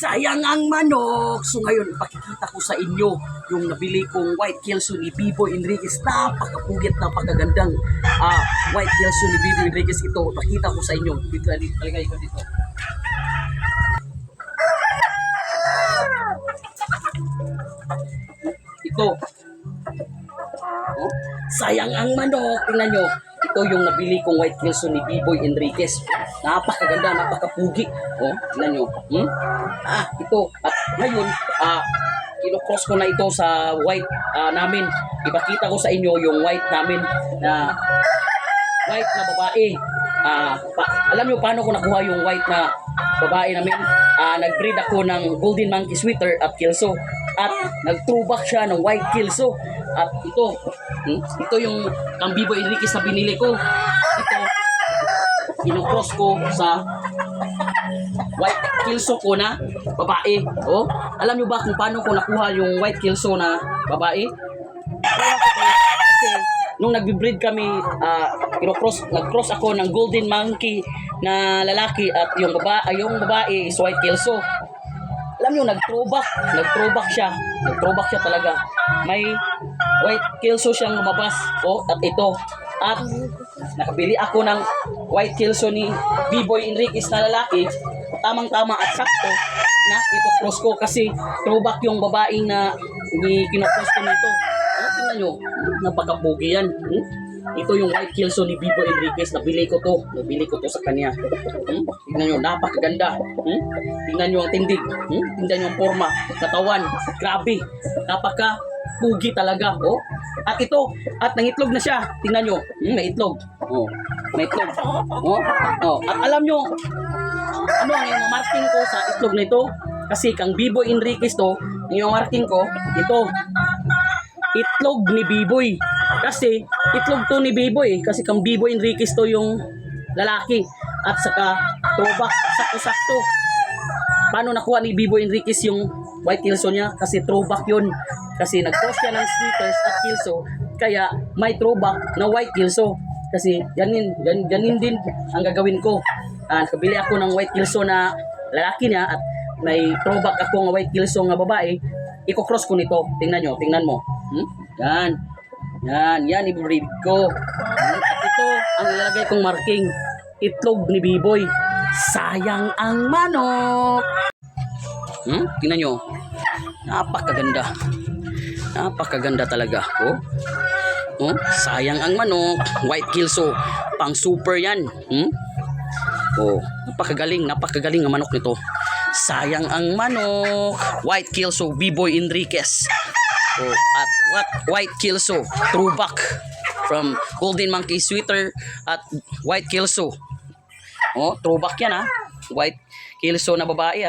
sayang ang manok. So ngayon, ipakikita ko sa inyo yung nabili kong white kelso ni Biboy Enriquez. Napakapugit, napakagandang white kelso ni Biboy Enriquez ito. Ipakita ko sa inyo. Dito, palagay ko dito. Ito. Oh, sayang ang manok. Tingnan nyo. Ito yung nabili kong white kelso ni Biboy Enriquez. Napakaganda, napakapugi. Oh, tingnan nyo. Ito. At ngayon, kinocross ko na ito sa white namin. Ipakita ko sa inyo yung white namin na white na babae. Alam nyo paano ko nakuha yung white na babae namin? Nag-breed ako ng golden monkey sweater at kelso. At nag-throwback siya ng white kelso. At ito yung kang Biboy Enriquez na binili ko. Ito, kinocross ko sa white kelso ko na babae. Oh, alam nyo ba kung paano ko nakuha yung white kelso na babae? Kasi nung nagbe-breed kami, nag-cross ako ng golden monkey na lalaki at yung babae is white kelso. Alam nyo, nag-throwback siya talaga. May white kelso siyang lumabas. Oh, at ito. At nakabili ako ng white kelso ni Biboy Enriquez na lalaki. Tamang-tama at sakto na ipocross ko kasi throwback yung babaeng na kinocross ko nito. Tingnan nyo, napakapugi yan. Ito yung white kelso ni Biboy Enriquez. Nabili ko to sa kanya. Tingnan nyo, napakaganda. Tingnan nyo ang tindig. Tingnan nyo ang forma, katawan. Grabe, napakapugi talaga. Oh. At ito, at nangitlog na siya. Tingnan nyo, may itlog. Oh, may itlog. Oh. At alam nyo, ano ang yung marking ko sa itlog na ito? Kasi kang Biboy Enriquez to, yung marking ko, ito, itlog ni Biboy. Kasi itlog to ni Biboy. Kasi kang Biboy Enriquez to yung lalaki. At saka throwback, sakto-sakto. Paano nakuha ni Biboy Enriquez yung white kelso niya? Kasi throwback yun. Kasi nag-cross siya ng sneakers at kelso. Kaya may throwback na white kelso. Kasi ganin din ang gagawin ko. Nakabili ako ng white kelso na lalaki niya at may throwback ako ng white kelso na babae. Iko-cross ko nito. Tingnan mo. Yan i-breed ko. At ito ang ilalagay kong marking. Itlog ni Biboy. Sayang ang manok. Tingnan nyo. Napakaganda talaga. Oh, sayang ang manok. White kelso. Pang super yan. Oh, napakagaling ang manok nito. Sayang ang manok. White kelso Biboy Enriquez. Oh, at white kelso throwback from golden monkey sweater at white kelso. Oh, throwback yan white kelso na babae